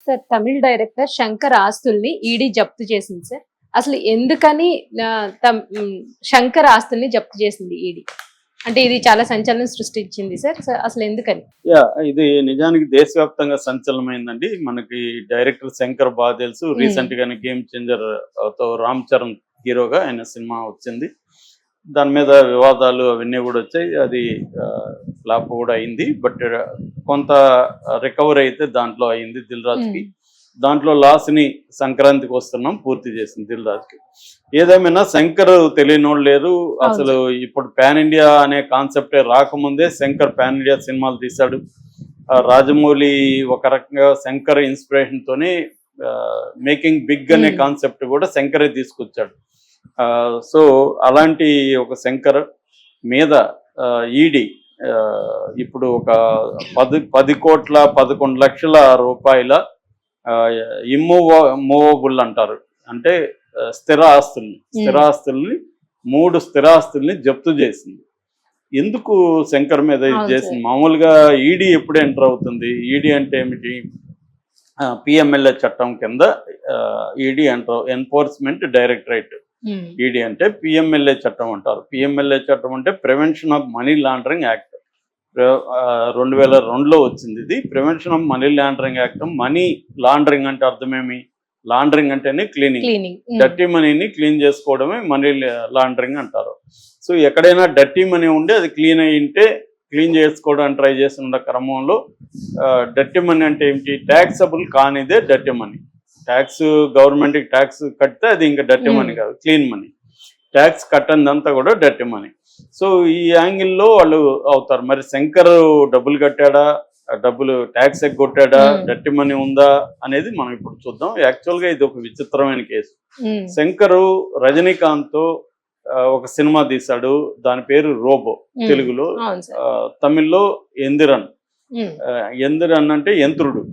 Sir తమిళ director Shankar ఆస్తుల్ని ED జప్తు చేసింది సార్. అసలు ఎందుకని శంకర్ ఆస్తుల్ని జప్తు చేసింది ఈడీ? అంటే ఇది చాలా సంచలనం సృష్టించింది సార్. అసలు ఎందుకని? ఇది నిజానికి దేశవ్యాప్తంగా సంచలనమైందండి. మనకి డైరెక్టర్ శంకర్ బాగా తెలుసు. రీసెంట్ గానే గేమ్ చేంజర్ తో రామ్ చరణ్ హీరోగా ఆయన సినిమా వచ్చింది. దాని మీద వివాదాలు అవన్నీ కూడా వచ్చాయి. అది ఫ్లాప్ కూడా అయింది. బట్ కొంత రికవర్ అయితే దాంట్లో అయింది దిల్ రాజుకి. దాంట్లో లాస్ ని సంక్రాంతికి వస్తున్నాం పూర్తి చేసింది దిల్ రాజుకి. ఏదేమైనా శంకర్ తెలియనోళ్ళు లేరు. అసలు ఇప్పుడు పాన్ ఇండియా అనే కాన్సెప్టే రాకముందే శంకర్ పాన్ ఇండియా సినిమాలు తీశాడు. రాజమౌళి ఒక రకంగా శంకర్ ఇన్స్పిరేషన్ తోనే మేకింగ్ బిగ్ అనే కాన్సెప్ట్ కూడా శంకరే తీసుకొచ్చాడు. సో అలాంటి ఒక శంకర్ మీద ఈడీ ఇప్పుడు ఒక 10 కోట్ల 11 లక్షల రూపాయల ఇమ్మూవబుల్ అంటారు, అంటే స్థిరాస్తుల్ని 3 స్థిరాస్తుల్ని జప్తు చేసింది. ఎందుకు శంకర్ మీద ఇది చేసింది? మామూలుగా ఈడీ ఎప్పుడు ఎంటర్ అవుతుంది? ఈడీ అంటే ఏమిటి? పిఎంఎల్ఏ చట్టం కింద ఈడీ ఎన్ఫోర్స్మెంట్ డైరెక్టరేట్. ఈడీ అంటే పిఎంఎల్ఏ చట్టం అంటారు. పిఎంఎల్ఏ చట్టం అంటే prevention of money laundering act. 2002లో వచ్చింది ఇది. Prevention of money laundering act. Money laundering అంటే అర్థమేమి? లాండరింగ్ అంటేనే క్లీనింగ్. డర్టీ మనీని క్లీన్ చేసుకోవడమే మనీ లాండరింగ్ అంటారు. సో ఎక్కడైనా డర్టీ మనీ ఉండి అది క్లీన్ చేసుకోవడానికి ట్రై చేస్తున్న క్రమంలో డర్టీ మనీ అంటే ఏమిటి? ట్యాక్సబుల్ కానిదే డర్టీ మనీ. ట్యాక్స్ గవర్నమెంట్కి ట్యాక్స్ కడితే అది ఇంకా డర్టీ మనీ కాదు, క్లీన్ మనీ. ట్యాక్స్ కట్టందంతా కూడా డర్టీ మనీ. సో ఈ యాంగిల్లో వాళ్ళు అవుతారు. మరి శంకర్ డబ్బులు కట్టాడా, డబ్బులు ట్యాక్స్ ఎగ్గొట్టాడా, డర్టీ మనీ ఉందా అనేది మనం ఇప్పుడు చూద్దాం. యాక్చువల్గా ఇది ఒక విచిత్రమైన కేసు. శంకరు రజనీకాంత్తో ఒక సినిమా తీశాడు. దాని పేరు రోబో తెలుగులో, తమిళ్లో ఎందిరన్. ఎందిరన్ అంటే యంత్రుడు.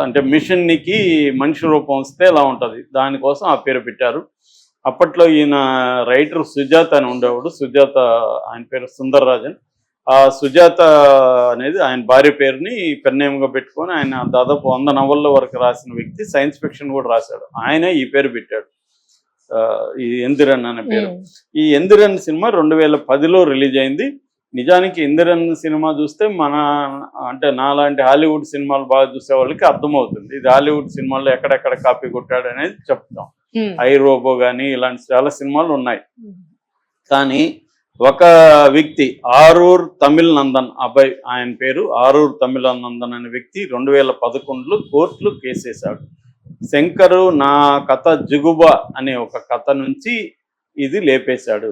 అంటే మిషన్కి మనిషి రూపం వస్తే ఎలా ఉంటుంది, దానికోసం ఆ పేరు పెట్టారు. అప్పట్లో ఈయన రైటర్ సుజాత అని ఉండేవాడు. సుజాత ఆయన పేరు సుందర్రాజన్. ఆ సుజాత అనేది ఆయన భార్య పేరుని పెన్నేమ్గా పెట్టుకొని ఆయన దాదాపు 100 నవళ్ళ వరకు రాసిన వ్యక్తి. సైన్స్ ఫిక్షన్ కూడా రాశాడు. ఆయనే ఈ పేరు పెట్టాడు, ఈ ఎందిరన్ అనే పేరు. ఈ ఎందిరన్ సినిమా 2010లో రిలీజ్ అయింది. నిజానికి ఇందిరన్ సినిమా చూస్తే అంటే నాలాంటి హాలీవుడ్ సినిమాలు బాగా చూసే వాళ్ళకి అర్థమవుతుంది ఇది హాలీవుడ్ సినిమాల్లో ఎక్కడెక్కడ కాపీ కొట్టాడు అనేది చెప్తాం. ఐ రోబో కానీ ఇలాంటి చాలా సినిమాలు ఉన్నాయి. కానీ ఒక వ్యక్తి ఆరూర్ తమిళ్ నందన్ అబ్బాయి, ఆయన పేరు ఆరూర్ తమిళ నందన్ అనే వ్యక్తి 2011లో కోర్టులో కేసేశాడు. శంకరు నా కథ జిగుబా అనే ఒక కథ నుంచి ఇది లేపేశాడు.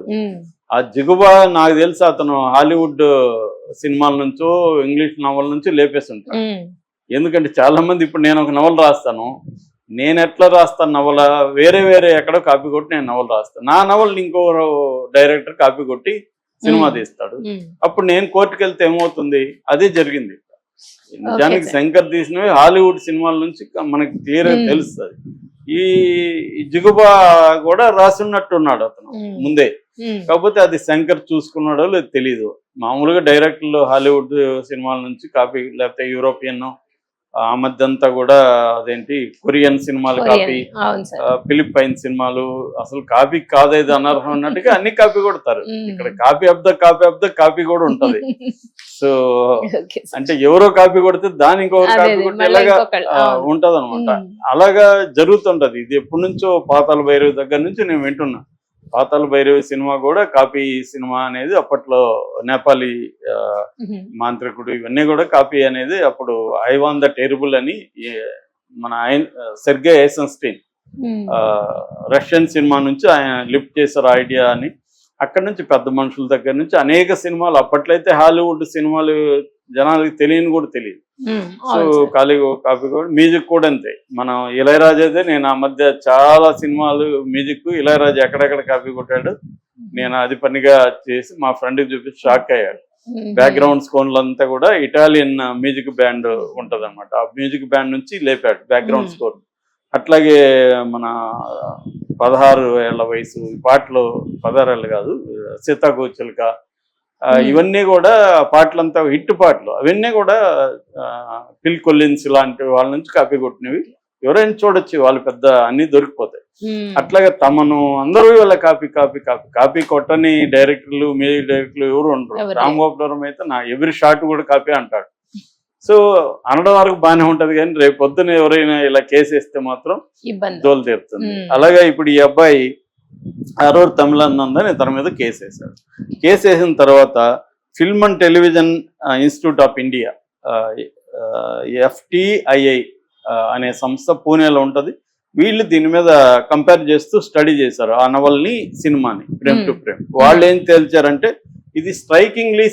ఆ జిగుబా నాకు తెలిసి అతను హాలీవుడ్ సినిమాల నుంచో ఇంగ్లీష్ నవల నుంచి లేపేస్తుంటాడు. ఎందుకంటే చాలా మంది ఇప్పుడు నేను ఒక నవల రాస్తాను, నేను ఎట్లా రాస్తాను నవల, వేరే ఎక్కడో కాపీ కొట్టి నేను నవల రాస్తాను. నా నవల్ని ఇంకో డైరెక్టర్ కాపీ కొట్టి సినిమా తీస్తాడు. అప్పుడు నేను కోర్టుకు వెళ్తే ఏమవుతుంది? అదే జరిగింది. నిజానికి శంకర్ తీసినవి హాలీవుడ్ సినిమాల నుంచి మనకి క్లియర్గా తెలుస్తుంది. ఈ జిగుబా కూడా రాసున్నట్టున్నాడు అతను ముందే. కాకపోతే అది శంకర్ చూసుకున్నాడో లేదు తెలీదు. మామూలుగా డైరెక్టర్లు హాలీవుడ్ సినిమాల నుంచి కాపీ, లేకపోతే యూరోపియన్, ఆ మధ్య అంతా కూడా అదేంటి కొరియన్ సినిమాలు కాపీ, ఫిలిప్పైన్ సినిమాలు, అసలు కాపీ కాదేది అనర్హం అన్నట్టుగా అన్ని కాపీ కొడతారు. ఇక్కడ కాపీ ఆఫ్ ద కాపీ కూడా ఉంటది. సో అంటే ఎవరో కాపీ కొడితే దాని ఇంకొకరు కాపీ కొట్టేలాగా ఉంటది అనమాట. అలాగా జరుగుతుంటది. ఇది ఎప్పటి నుంచో పాతాళ భైరవి దగ్గర నుంచి నేను వింటున్నా. పాతాళ భైరవి సినిమా కూడా కాపీ సినిమా అనేది అప్పట్లో నేపాలీ మాంత్రికుడు ఇవన్నీ కూడా కాపీ అనేది అప్పుడు ఐవాన్ ద టెరిబుల్ అని మన సెర్గే ఐసెన్స్టీన్ రష్యన్ సినిమా నుంచి ఆయన లిఫ్ట్ చేశారు ఐడియా అని. అక్కడి నుంచి పెద్ద మనుషుల దగ్గర నుంచి అనేక సినిమాలు, అప్పట్లో అయితే హాలీవుడ్ సినిమాలు జనాలకి తెలియని కూడా తెలియదు. సో కాపీ కూడా మ్యూజిక్ కూడా అంతే. మనం ఇళయరాజాదే నేను ఆ మధ్య చాలా సినిమాలు మ్యూజిక్ ఇళయరాజా ఎక్కడెక్కడ కాపీ కొట్టాడు నేను అది పనిగా చేసి మా ఫ్రెండ్కి చూపించి షాక్ అయ్యాడు. బ్యాక్గ్రౌండ్ స్కోర్లు అంతా కూడా ఇటాలియన్ మ్యూజిక్ బ్యాండ్ ఉంటది అనమాట. ఆ మ్యూజిక్ బ్యాండ్ నుంచి లేపాడు బ్యాక్గ్రౌండ్ స్కోర్. అట్లాగే మన 16 ఏళ్ల వయసు పాటలు, 16 ఏళ్ళు కాదు, సీతాకోచిలుక, ఇవన్నీ కూడా పాటలంతా హిట్ పాటలు, అవన్నీ కూడా ఫిల్ కొలిన్స్ లాంటి వాళ్ళ నుంచి కాపీ కొట్టినవి. ఎవరైనా చూడొచ్చు, వాళ్ళు పెద్ద అన్ని దొరికిపోతాయి. అట్లాగే తమను అందరూ వీళ్ళ కాపీ కాపీ కాపీ కాపీ కొట్టని డైరెక్టర్లు, మ్యూజిక్ డైరెక్టర్లు ఎవరు ఉండరు. రామ్ గోపాల్ అయితే నా ఎవ్రీ షాట్ కూడా కాపీ అంటాడు. సో అనడం వరకు బాగానే ఉంటది, కానీ రేపు పొద్దున ఎవరైనా ఇలా కేసేస్తే మాత్రం దోలు తీరుతుంది. అలాగే ఇప్పుడు ఈ అబ్బాయి అరూర్ తమిళనందని తన మీద కేసు వేశాడు. కేసు వేసిన తర్వాత film and television institute of India, FTII అనే సంస్థ పూణేలో ఉంటది. వీళ్ళు దీని మీద కంపేర్ చేస్తూ స్టడీ చేశారు ఆ నవల్ని, సినిమాని, ఫ్రేమ్ టు ఫ్రేమ్. వాళ్ళు ఏం తేల్చారంటే ఇది స్ట్రైకింగ్లీ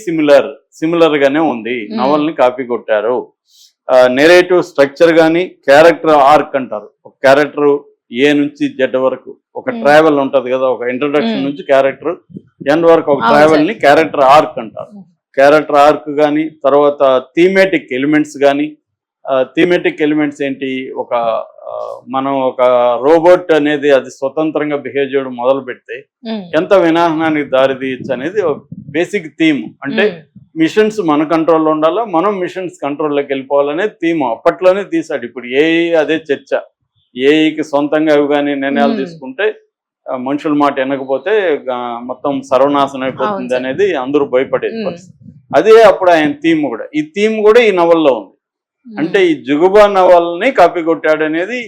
సిమిలర్ గానే ఉంది, నవల్ని కాపీ కొట్టారు. నెరేటివ్ స్ట్రక్చర్ గానీ, క్యారెక్టర్ ఆర్క్ అంటారు, ఒక క్యారెక్టర్ ఏ నుంచి జెడ్ వరకు ఒక ట్రావెల్ ఉంటది కదా, ఒక ఇంట్రడక్షన్ నుంచి క్యారెక్టర్ ఎండ్ వరకు ఒక ట్రావెల్ ని క్యారెక్టర్ ఆర్క్ అంటారు. క్యారెక్టర్ ఆర్క్ కానీ, తర్వాత థీమేటిక్ ఎలిమెంట్స్ కానీ. థీమేటిక్ ఎలిమెంట్స్ ఏంటి, మనం ఒక రోబోట్ అనేది అది స్వతంత్రంగా బిహేవ్ చేయడం మొదలు పెడితే ఎంత వినాశనానికి దారి తీయచ్చు అనేది బేసిక్ థీమ్. అంటే మిషన్స్ మన కంట్రోల్లో ఉండాలా, మనం మిషన్స్ కంట్రోల్లోకి వెళ్ళిపోవాలనేది థీమ్ అప్పట్లోనే తీసాడు. ఇప్పుడు ఏఐ అదే చర్చ. ఏఐకి సొంతంగా అవి కానీ నిర్ణయాలు తీసుకుంటే మనుషుల మాట వినకపోతే మొత్తం సర్వనాశనం అయిపోతుంది అనేది అందరూ భయపడేది పరిస్థితి. అదే అప్పుడు ఆయన థీమ్ కూడా, ఈ థీమ్ కూడా ఈ నవల్లో ఉంది. అంటే ఈ జుగుబా నవల్ని కాపీ కొట్టాడు అనేది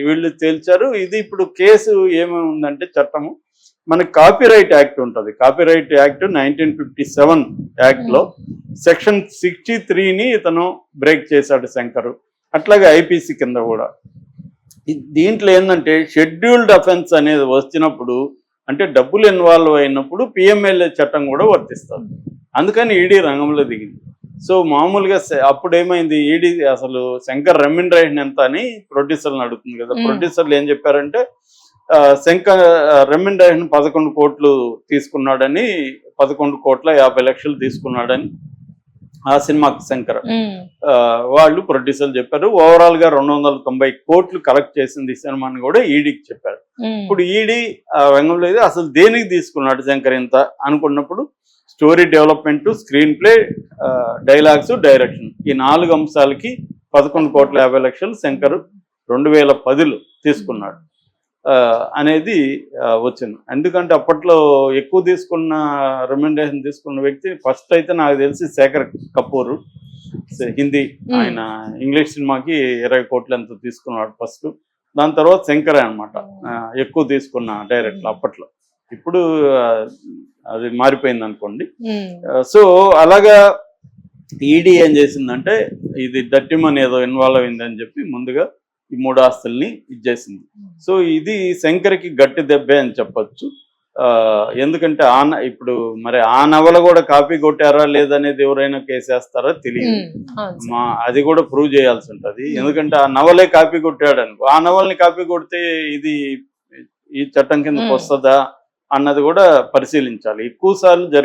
వీళ్ళు తేల్చారు. ఇది ఇప్పుడు కేసు ఏమేమి ఉందంటే, చట్టము మనకి కాపీరైట్ యాక్ట్ ఉంటుంది. కాపీరైట్ యాక్ట్ 1957 యాక్ట్ లో సెక్షన్ 63ని ఇతను బ్రేక్ చేశాడు శంకరు. అట్లాగే IPC కింద కూడా దీంట్లో ఏంటంటే షెడ్యూల్డ్ అఫెన్స్ అనేది వచ్చినప్పుడు, అంటే డబ్బులు ఇన్వాల్వ్ అయినప్పుడు PMLA చట్టం కూడా వర్తిస్తుంది. అందుకని ఈడీ రంగంలో దిగింది. సో మామూలుగా అప్పుడు ఏమైంది, ఈడీ అసలు శంకర్ రెమ్యునరేషన్ ఎంత అని ప్రొడ్యూసర్లను అడుగుతుంది కదా. ప్రొడ్యూసర్లు ఏం చెప్పారంటే శంకర్ రెమ్యునరేషన్ 11 కోట్లు తీసుకున్నాడని, 11,50,00,000 తీసుకున్నాడని ఆ సినిమాకి శంకర్ వాళ్ళు ప్రొడ్యూసర్లు చెప్పారు. ఓవరాల్ గా 290 కోట్లు కలెక్ట్ చేసింది ఈ సినిమాని కూడా ఈడీకి చెప్పారు. ఇప్పుడు ఈడీ రంగంలో అసలు దేనికి తీసుకున్నాడు శంకర్ ఇంత అనుకున్నప్పుడు, story development, screen play, dialogues, direction, ఈ 4 అంశాలకి 11,50,00,000 శంకర్ 2010లో తీసుకున్నాడు అనేది వచ్చింది. ఎందుకంటే అప్పట్లో ఎక్కువ తీసుకున్న రెమ్యునరేషన్ తీసుకున్న వ్యక్తి ఫస్ట్ అయితే నాకు తెలిసి శేఖర్ కపూర్, హిందీ, ఆయన ఇంగ్లీష్ సినిమాకి 20 కోట్లు ఎంతో తీసుకున్నాడు ఫస్ట్. దాని తర్వాత శంకరే అనమాట ఎక్కువ తీసుకున్న డైరెక్టర్ అప్పట్లో. ఇప్పుడు అది మారిపోయింది అనుకోండి. సో అలాగా ఈడీ ఏం చేసిందంటే ఇది డర్టీ మనీ ఏదో ఇన్వాల్వ్ అయిందని చెప్పి ముందుగా ఈ 3 ఆస్తుల్ని ఇచ్చేసింది. సో ఇది శంకర్కి గట్టి దెబ్బే అని చెప్పొచ్చు. ఎందుకంటే ఇప్పుడు మరి ఆ నవల కూడా కాపీ కొట్టారా లేదనేది ఎవరైనా కేసేస్తారా తెలియదు. అది కూడా ప్రూవ్ చేయాల్సి ఉంటుంది. ఎందుకంటే ఆ నవలే కాపీ కొట్టాడు అనుకో, ఆ నవల్ని కాపీ కొడితే ఇది ఈ చట్టం కిందకు వస్తుందా అన్నది కూడా పరిశీలించాలి. ఎక్కువ సార్లు